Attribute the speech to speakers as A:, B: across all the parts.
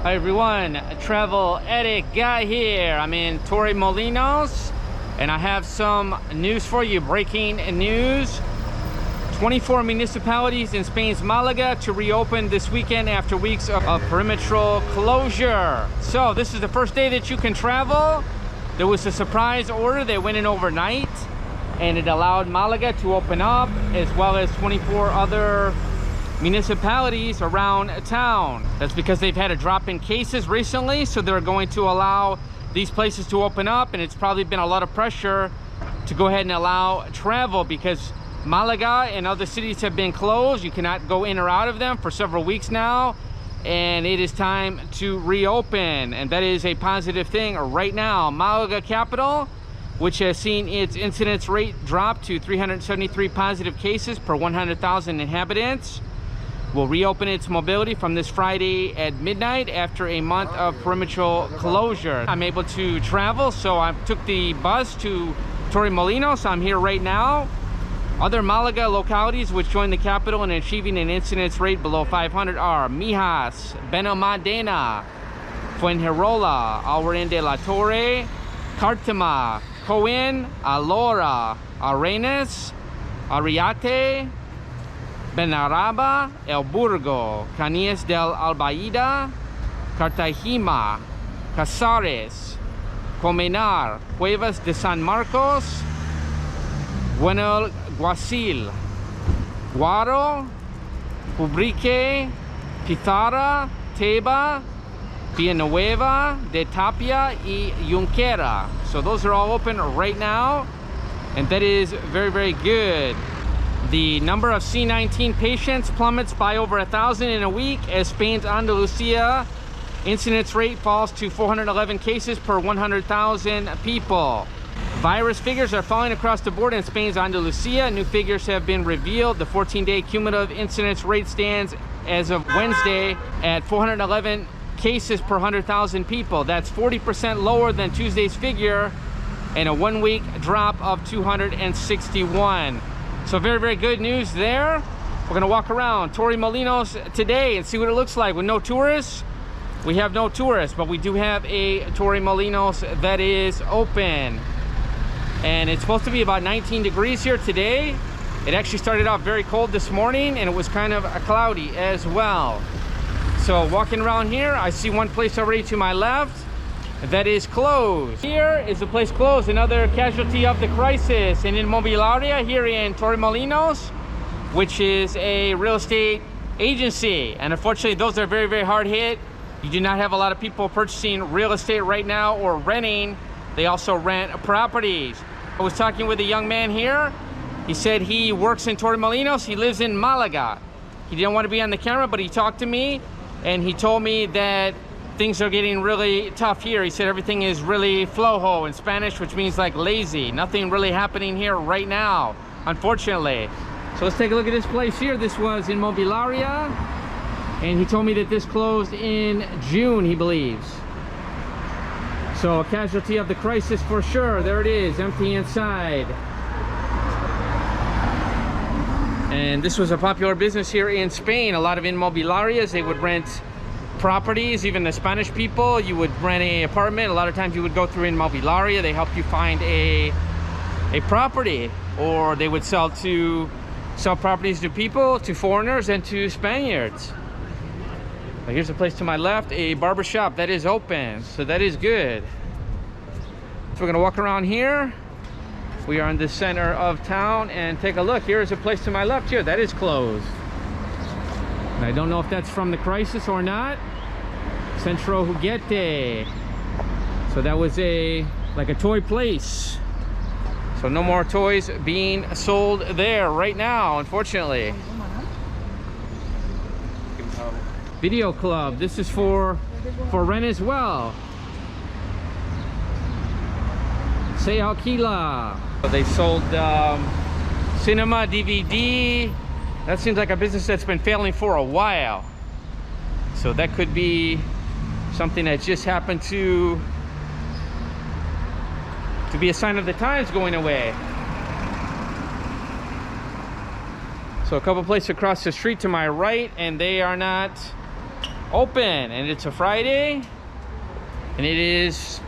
A: Hi everyone, Travel Addict Guy here. I'm in Torremolinos and I have some news for you. Breaking news. 24 municipalities in Spain's Malaga to reopen this weekend after weeks of perimeter closure. So this is the first day that you can travel. There was a surprise order that went in overnight and it allowed Malaga to open up, as well as 24 other municipalities around town. That's because they've had a drop in cases recently, so they're going to allow these places to open up, and it's probably been a lot of pressure to go ahead and allow travel because Malaga and other cities have been closed. You cannot go in or out of them for several weeks now, and it is time to reopen, and that is a positive thing right now. Malaga capital, which has seen its incidence rate drop to 373 positive cases per 100,000 inhabitants, will reopen its mobility from this Friday at midnight after a month of perimeter closure. I'm able to travel, so I took the bus to Torremolinos. I'm here right now. Other Malaga localities which joined the capital in achieving an incidence rate below 500 are Mijas, Benalmádena, Fuengirola, Albarrán de la Torre, Cártama, Coin, Alora, Arenas, Ariete, Benaraba, El Burgo, Cañas del Albaida, Cartagena, Casares, Comenar, Cuevas de San Marcos, Buenaguacil, Guaro, Ubrique, Pizarra, Teba, Villanueva de Tapia y Junquera. So those are all open right now, and that is very, very good. The number of C-19 patients plummets by over 1,000 in a week as Spain's Andalusia incidence rate falls to 411 cases per 100,000 people. Virus figures are falling across the board in Spain's Andalusia. New figures have been revealed. The 14-day cumulative incidence rate stands as of Wednesday at 411 cases per 100,000 people. That's 40% lower than Tuesday's figure and a one-week drop of 261. So very, very good news there. We're gonna walk around Torremolinos today and see what it looks like with no tourists. We have no tourists, but we do have a Torremolinos that is open. And it's supposed to be about 19 degrees here today. It actually started off very cold this morning and it was kind of cloudy as well. So walking around here, I see one place already to my left that is closed. Here is a place closed, another casualty of the crisis, an Inmobiliaria here in Torremolinos, which is a real estate agency. And unfortunately, those are very, very hard hit. You do not have a lot of people purchasing real estate right now or renting. They also rent properties. I was talking with a young man here. He said he works in Torremolinos. He lives in Malaga. He didn't want to be on the camera, but he talked to me and he told me that things are getting really tough here. He said everything is really flojo in Spanish, which means like lazy. Nothing really happening here right now, unfortunately. So let's take a look at this place here. This was Inmobiliaria, and he told me that this closed in June, he believes. So a casualty of the crisis for sure. There it is, empty inside. And this was a popular business here in Spain. A lot of Inmobiliarias, they would rent properties. Even the Spanish people, you would rent an apartment. A lot of times you would go through Inmobiliaria. They help you find a property, or they would sell properties to people, to foreigners and to Spaniards. Now here's a place to my left, a barber shop that is open, so that is good. So we're gonna walk around here. We are in the center of town and take a look. Here is a place to my left here that is closed. And I don't know if that's from the crisis or not. Centro Juguete. So that was like a toy place. So no more toys being sold there right now, unfortunately. Video club. This is for rent as well. Se alquila. So they sold cinema, DVD. That seems like a business that's been failing for a while. So that could be something that just happened to be a sign of the times going away. So a couple places across the street to my right, and they are not open, and it's a Friday, and it is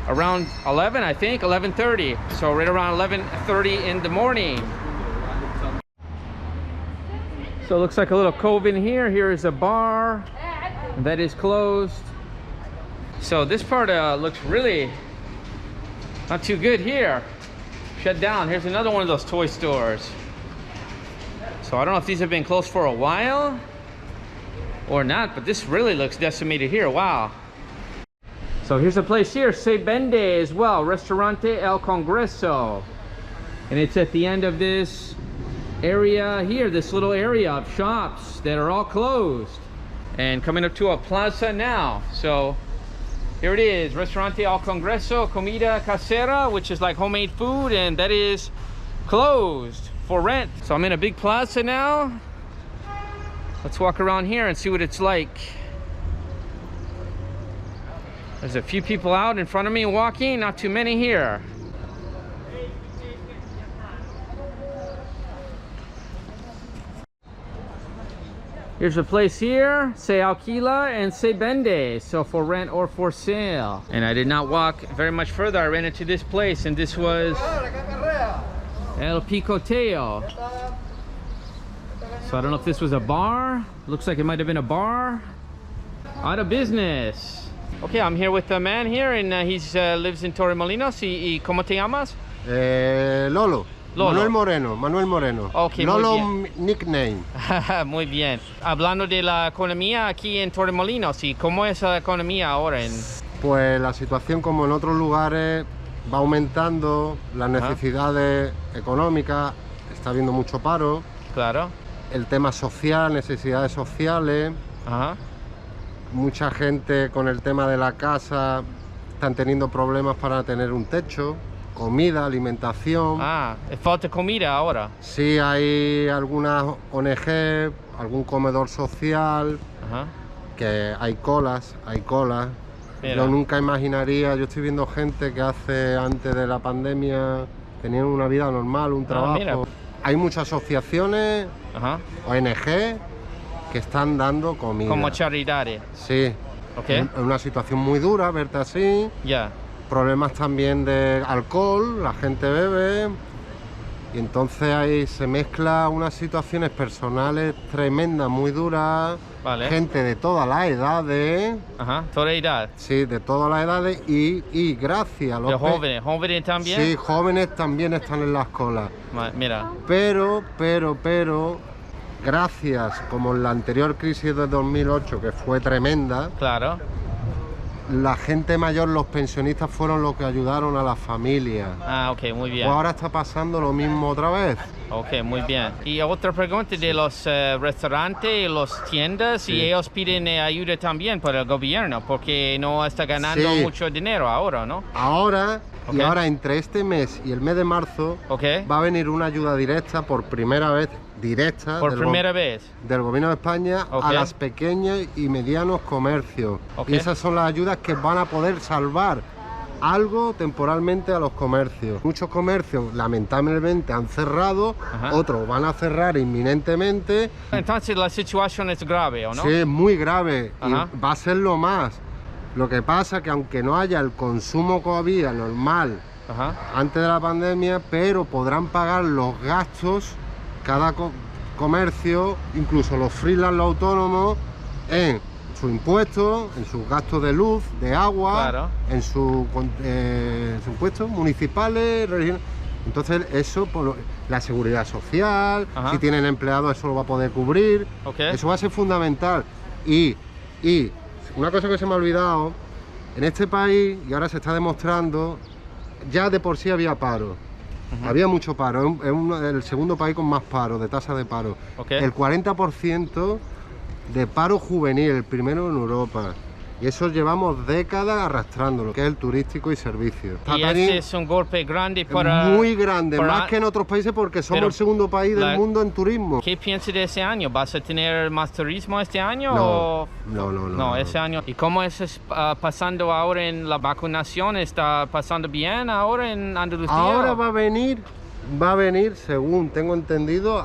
A: around 11, I think, 11:30. So right around 11:30 in the morning. So it looks like a little cove in here. Here is a bar that is closed. So this part looks really not too good here. Shut down. Here's another one of those toy stores. So I don't know if these have been closed for a while or not, but this really looks decimated here. Wow. So here's a place here, Se Vende as well, Restaurante El Congreso. And it's at the end of this area here, this little area of shops that are all closed. And coming up to a plaza now. So here it is, Restaurante El Congreso, Comida Casera, which is like homemade food, and that is closed for rent. So I'm in a big plaza now. Let's walk around here and see what it's like. There's a few people out in front of me walking, not too many here. Here's a place here, Se Alquila and Se Vende, so for rent or for sale. And I did not walk very much further. I ran into this place, and this was El Picoteo. So I don't know if this was a bar. Looks like it might have been a bar. Out of business. Okay, I'm here with a man here, and he lives in Torremolinos. ¿Y cómo te llamas?
B: Lolo.
A: Lolo.
B: Manuel Moreno.
A: Okay,
B: Lolo
A: muy bien.
B: nickname.
A: Muy bien. Hablando de la economía aquí en Torremolinos, ¿y cómo es la economía ahora?
B: Pues la situación, como en otros lugares, va aumentando, las necesidades económicas, está habiendo mucho paro.
A: Claro.
B: El tema social, necesidades sociales.
A: Ajá.
B: Mucha gente con el tema de la casa están teniendo problemas para tener un techo. Comida, alimentación.
A: Ah, falta comida ahora.
B: Sí, hay algunas ONG, algún comedor social, que hay colas.
A: Mira.
B: Yo nunca imaginaría, yo estoy viendo gente que antes de la pandemia tenían una vida normal, un trabajo.
A: Mira.
B: Hay muchas asociaciones, ONG, que están dando comida.
A: Como charidades.
B: Sí.
A: Okay.
B: Es una situación muy dura verte así.
A: Ya.
B: Problemas también de alcohol, la gente bebe, y entonces ahí se mezcla unas situaciones personales tremendas, muy duras.
A: Vale.
B: Gente de todas las edades.
A: Toda edad.
B: Sí, de todas las edades, y gracias a los
A: jóvenes también.
B: Sí, jóvenes también están en las colas.
A: Mira.
B: Pero, gracias, como en la anterior crisis de 2008, que fue tremenda.
A: Claro.
B: La gente mayor, los pensionistas, fueron los que ayudaron a las familias.
A: Ah, ok, muy bien.
B: Pues ahora está pasando lo mismo otra vez.
A: Ok, muy bien. Y otra pregunta de los restaurantes y las tiendas,
B: Sí.
A: y ellos piden ayuda también para el gobierno, porque no está ganando
B: Sí.
A: mucho dinero ahora, ¿no?
B: Ahora,
A: Ok.
B: y ahora entre este mes y el mes de marzo,
A: Ok.
B: va a venir una ayuda directa, por primera vez,
A: Por primera vez.
B: del gobierno de España,
A: Ok.
B: a las pequeñas y medianos comercios.
A: Ok.
B: Y esas son las ayudas que van a poder salvar algo temporalmente a los comercios. Muchos comercios lamentablemente han cerrado, otros van a cerrar inminentemente.
A: Entonces la situación es grave, ¿o no?
B: Sí, es muy grave, y
A: Ajá.
B: va a ser lo más. Lo que pasa que aunque no haya el consumo que había normal antes de la pandemia, pero podrán pagar los gastos, cada comercio, incluso los freelance, los autónomos, en su impuesto, en sus gastos de luz, de agua,
A: Claro.
B: en sus impuestos municipales, regionales. Entonces eso, la seguridad social, si tienen empleados, eso lo va a poder cubrir.
A: Ok.
B: Eso va a ser fundamental. Y una cosa que se me ha olvidado, en este país, y ahora se está demostrando, ya de por sí había paro. Había mucho paro, es el segundo país con más paro, de tasa de paro. El 40% de paro juvenil, el primero en Europa. Y eso llevamos décadas arrastrándolo, que es el turístico y servicios.
A: Y ese es un golpe grande para...
B: Muy grande, más que en otros países, porque somos el segundo país del mundo en turismo.
A: ¿Qué piensas de ese año? ¿Vas a tener más turismo este año?
B: No,
A: Ese año. ¿Y cómo es pasando ahora en la vacunación? ¿Está pasando bien ahora en Andalucía?
B: Ahora va a venir, según tengo entendido,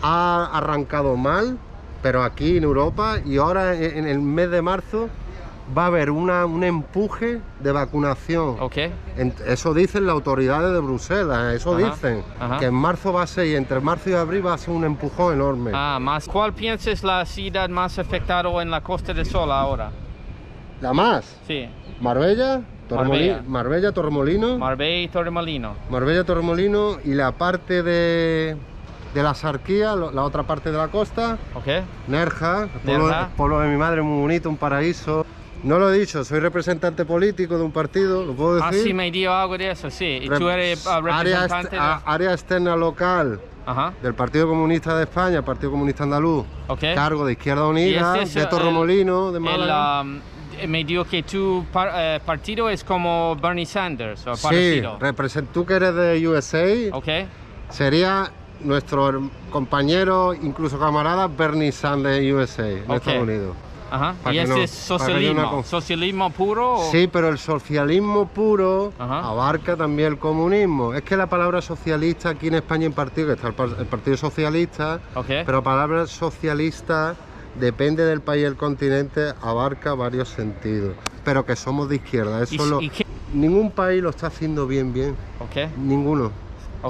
B: ha arrancado mal, pero aquí en Europa, y ahora en el mes de marzo va a haber un empuje de vacunación.
A: Okay.
B: Eso dicen las autoridades de Bruselas, eso dicen, que en marzo va a ser, y entre marzo y abril va a ser un empujón enorme.
A: Más. ¿Cuál piensas la ciudad más afectada en la Costa del Sol ahora?
B: ¿La más?
A: Sí.
B: Marbella,
A: Marbella.
B: Marbella, Torremolinos.
A: Marbella y Torremolinos.
B: Marbella, Torremolinos y la parte de la Sarquía, la otra parte de la costa.
A: Okay.
B: Nerja, el pueblo de mi madre, muy bonito, un paraíso. No lo he dicho, soy representante político de un partido, ¿lo puedo decir?
A: Sí, me dio algo de eso, sí. ¿Y tú eres representante
B: área externa local del Partido Comunista de España, Partido Comunista Andaluz, cargo de Izquierda Unida, de Torremolinos, de Málaga.
A: Me dijo que tu partido es como Bernie Sanders, o parecido.
B: Sí, tú que eres de USA, sería nuestro compañero, incluso camarada, Bernie Sanders de USA, en Estados Unidos.
A: ¿Y ese es socialismo? ¿Socialismo puro? ¿O?
B: Sí, pero el socialismo puro abarca también el comunismo. Es que la palabra socialista aquí en España en partido, que está el Partido Socialista, pero la palabra socialista depende del país y del continente, abarca varios sentidos. Pero que somos de izquierda, eso ningún país lo está haciendo bien. Ninguno.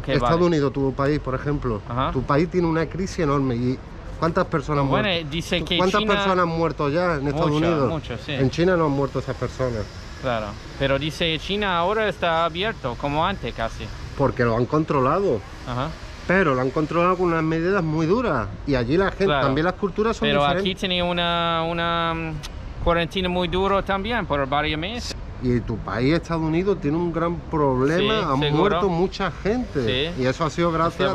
B: Estados Unidos, tu país, por ejemplo, tu país tiene una crisis enorme. ¿Y cuántas personas
A: dice que
B: ¿cuántas
A: China...
B: personas han muerto ya en Estados Unidos?
A: Muchas, sí.
B: En China no han muerto esas personas.
A: Claro, pero dice que China ahora está abierto, como antes casi.
B: Porque lo han controlado. Pero lo han controlado con unas medidas muy duras. Y allí la gente, también las culturas son diferentes.
A: Pero aquí tenía una cuarentena muy dura también por varios meses.
B: Y tu país, Estados Unidos, tiene un gran problema, han muerto mucha gente. Y eso ha sido gracias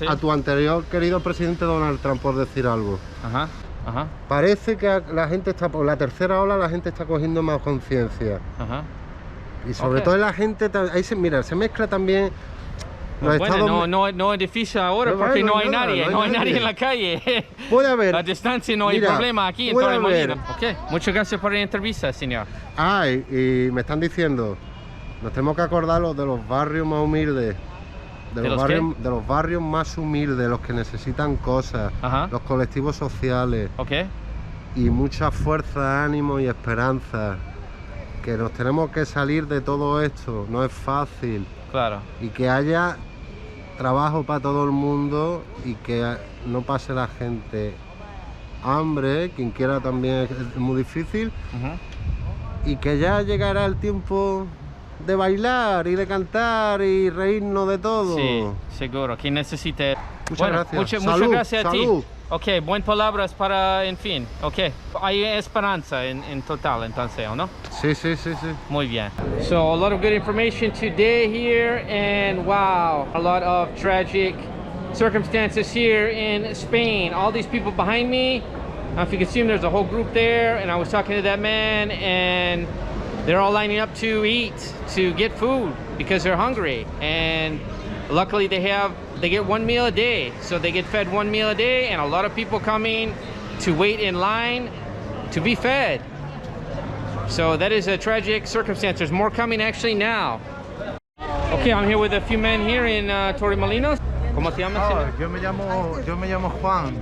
B: a tu anterior querido presidente Donald Trump, por decir algo. Parece que la gente está, por la tercera ola, la gente está cogiendo más conciencia. Y sobre todo la gente, ahí mira, se mezcla también.
A: No es difícil ahora porque no hay nadie en la calle.
B: Puede haber.
A: A distancia no hay problema aquí en Torremolinos. Muchas gracias por la entrevista, señor.
B: Y me están diciendo, nos tenemos que acordar de los barrios más humildes, de los barrios más humildes, los que necesitan cosas, los colectivos sociales. Y mucha fuerza, ánimo y esperanza. Que nos tenemos que salir de todo esto, no es fácil.
A: Claro.
B: Y que haya trabajo para todo el mundo y que no pase la gente hambre, quien quiera también es muy difícil. Y que ya llegará el tiempo de bailar y de cantar y reírnos de todo.
A: Sí, seguro, que necesite.
B: Muchas gracias.
A: Muchas gracias a ti. Buenas palabras para, en fin. Hay esperanza en total, entonces, ¿no?
B: Sí.
A: Muy bien. So, a lot of good information today here, and wow, a lot of tragic circumstances here in Spain. All these people behind me, if you can see them, there's a whole group there, and I was talking to that man, and they're all lining up to eat, to get food, because they're hungry, and luckily they get one meal a day, so they get fed one meal a day, and a lot of people coming to wait in line to be fed. So that is a tragic circumstance. There's more coming actually now. I'm here with a few men here in Torremolinos. ¿Cómo se llama?
C: Yo me llamo Juan.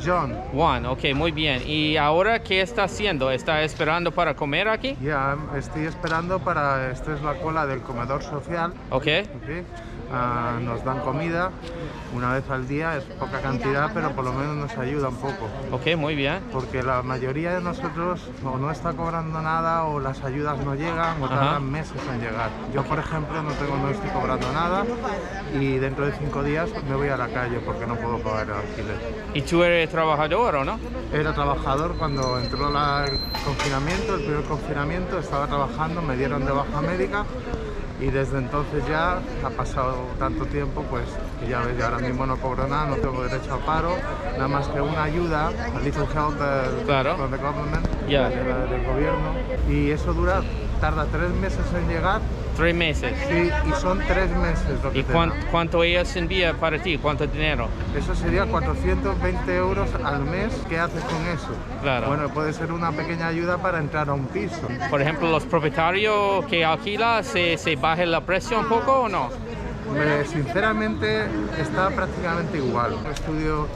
A: Muy bien. ¿Y ahora qué está haciendo? ¿Está esperando para comer aquí?
C: Ya, estoy esperando esta es la cola del comedor social. Nos dan comida una vez al día, es poca cantidad, pero por lo menos nos ayuda un poco.
A: Muy bien.
C: Porque la mayoría de nosotros o no está cobrando nada, o las ayudas no llegan, o tardan meses en llegar. Yo, por ejemplo, no estoy cobrando nada, y dentro de 5 días me voy a la calle porque no puedo pagar el alquiler.
A: ¿Y tú eres trabajador o no?
C: Era trabajador cuando entró el primer confinamiento, estaba trabajando, me dieron de baja médica. Y desde entonces ya ha pasado tanto tiempo, pues que ya ves, ahora mismo no cobro nada, no tengo derecho a paro, nada más que una ayuda, a little help del government, del gobierno, y eso tarda 3 meses en llegar.
A: 3 meses.
C: Sí, y son 3 meses lo que
A: ¿Y cuánto ellas envía para ti? ¿Cuánto dinero?
C: Eso sería 420 euros al mes. ¿Qué haces con eso?
A: Claro.
C: Bueno, puede ser una pequeña ayuda para entrar a un piso.
A: Por ejemplo, los propietarios que alquilan, ¿se baja el precio un poco o no?
C: Sinceramente está prácticamente igual. Un estudio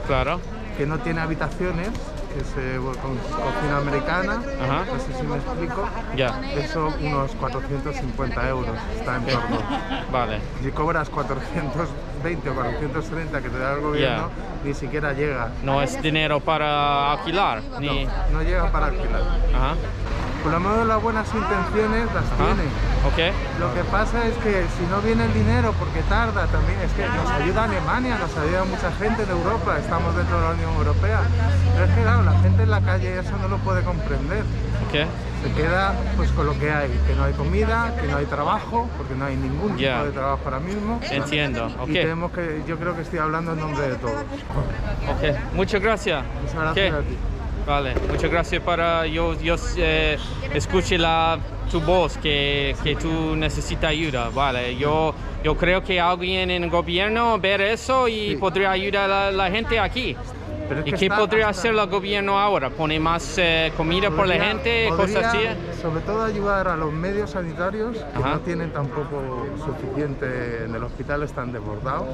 C: que no tiene habitaciones, que es cocina americana,
A: Ajá.
C: no sé si me explico.
A: Ya.
C: Eso unos 450 euros está en torno.
A: Vale.
C: Si cobras 420 o 430 que te da el gobierno, ni siquiera llega.
A: No es dinero para alquilar, ni...
C: No llega para alquilar.
A: Ajá.
C: Por lo menos las buenas intenciones las tiene.
A: Ok.
C: Lo que pasa es que si no viene el dinero, porque tarda también, es que nos ayuda Alemania, nos ayuda mucha gente de Europa, estamos dentro de la Unión Europea. Pero es que claro, la gente en la calle eso no lo puede comprender.
A: Ok.
C: Se queda pues con lo que hay, que no hay comida, que no hay trabajo, porque no hay ningún tipo de trabajo ahora mismo.
A: Entiendo. Ok.
C: Y tenemos que, yo creo que estoy hablando en nombre de todos.
A: Ok. Muchas gracias.
C: Muchas gracias a ti.
A: Vale, muchas gracias para yo escuché tu voz que tú necesitas ayuda. Vale, yo creo que alguien en el gobierno ver eso y podría ayudar a la gente aquí.
C: Pero es
A: ¿Y
C: que
A: qué podría hacer el gobierno ahora? ¿Poner más comida por la gente? Cosas así.
C: Sobre todo ayudar a los medios sanitarios que no tienen tampoco suficiente, en el hospital están desbordados,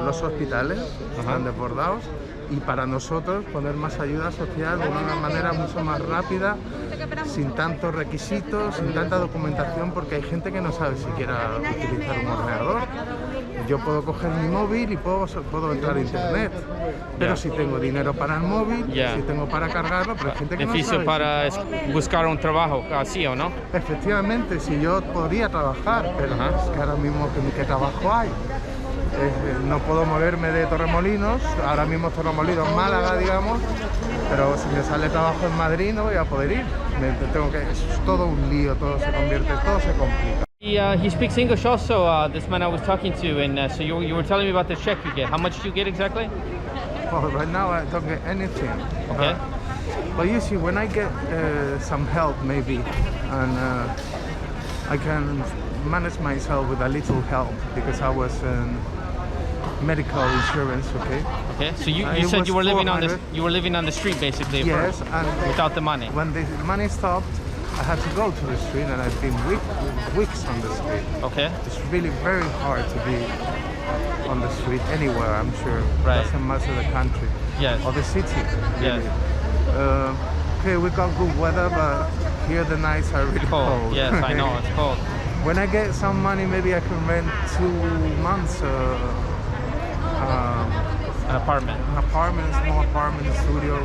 C: los hospitales están desbordados, y para nosotros poner más ayuda social de una manera mucho más rápida, sin tantos requisitos, sin tanta documentación, porque hay gente que no sabe siquiera utilizar un ordenador. Yo puedo coger mi móvil y puedo entrar a internet, pero si tengo dinero para el móvil, si tengo para cargarlo, pero hay gente que
A: difícil
C: no sabe.
A: para buscar un trabajo así, ¿o no?
C: Efectivamente, si yo podría trabajar, pero es que ahora mismo ¿qué trabajo hay? No puedo moverme de Torremolinos, ahora mismo Torremolinos, Málaga, digamos, pero si me sale trabajo en Madrid no voy a poder ir. Es todo un lío, todo se complica.
A: He speaks English also, this man I was talking to, and so you were telling me about the check you get. How much do you get exactly?
C: Well, right now I don't get anything.
A: Okay.
C: But usually when I get some help maybe, and I can manage myself with a little help because I was medical insurance, okay?
A: Okay. So you said you were living on the street basically.
C: Yes, and
A: without the money.
C: When the money stopped, I had to go to the street, and I've been weeks on the street.
A: Okay.
C: It's really very hard to be on the street anywhere, I'm sure.
A: Right.
C: Doesn't matter the country.
A: Yes.
C: Or the city.
A: Yes.
C: Really. Okay, we got good weather, but here the nights are really cold.
A: Yes, I know, it's cold.
C: When I get some money, maybe I can rent 2 months
A: an apartment.
C: Small apartment, studio,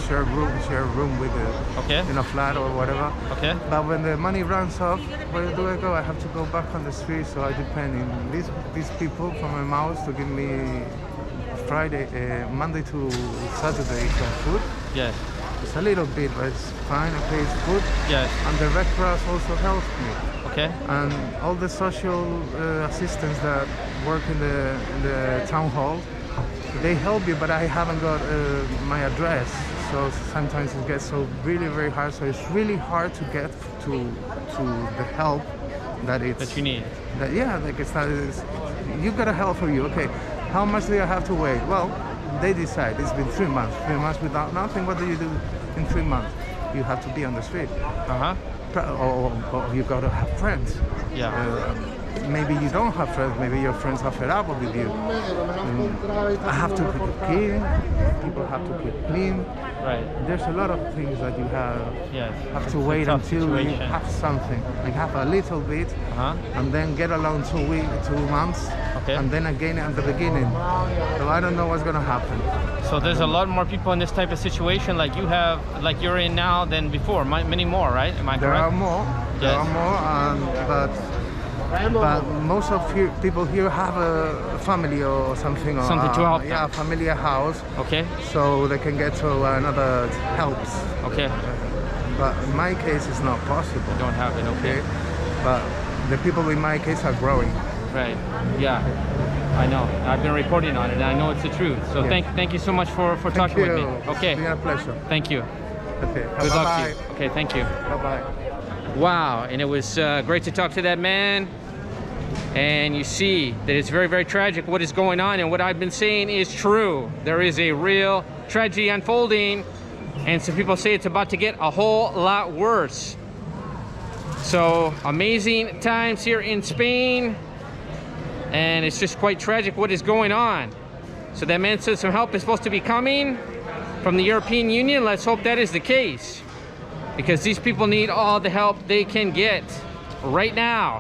C: share room with in a flat or whatever.
A: Okay.
C: But when the money runs off, where do I go? I have to go back on the street, so I depend on these people from my house to give me Monday to Saturday some food.
A: Yes.
C: It's a little bit, but it's fine. Okay, it's good.
A: Yes.
C: And the Red Cross also helps me.
A: Okay.
C: And all the social assistants that work in the town hall, they help you, but I haven't got my address. So sometimes it gets really very hard. So it's really hard to get to the help that
A: you need.
C: You got a help for you. Okay, how much do you have to wait? Well, they decide. It's been 3 months. 3 months without nothing. What do you do in 3 months? You have to be on the street. Or you got to have friends.
A: Yeah.
C: Maybe you don't have friends. Maybe your friends are fed up with you. I have to keep clean. People have to keep clean.
A: Right.
C: There's a lot of things that you have to wait until you have something. Like have a little bit, and then get along 2 months, and then again at the beginning. So I don't know what's gonna happen.
A: So there's a lot more people in this type of situation like you have, like you're in now than before. Many more, right? Am I correct?
C: There are more.
A: Yes.
C: There are more, but most of people here have a family or something.
A: Something to help them.
C: Yeah, a familiar house.
A: Okay.
C: So they can get to another helps.
A: Okay.
C: But in my case, it's not possible.
A: You don't have it, okay.
C: But the people in my case are growing.
A: Right. Yeah. I know. I've been reporting on it, and I know it's the truth. So thank you so much for talking with me. Okay.
C: It's been a pleasure.
A: Thank you.
C: Okay.
A: Good luck to you. Okay. Thank you.
C: Bye-bye.
A: Wow, and it was great to talk to that man, and you see that it's very, very tragic what is going on, and what I've been saying is true. There is a real tragedy unfolding, and some people say it's about to get a whole lot worse. So amazing times here in Spain, and it's just quite tragic what is going on. So that man said some help is supposed to be coming, from the European Union. Let's hope that is the case, because these people need all the help they can get right now.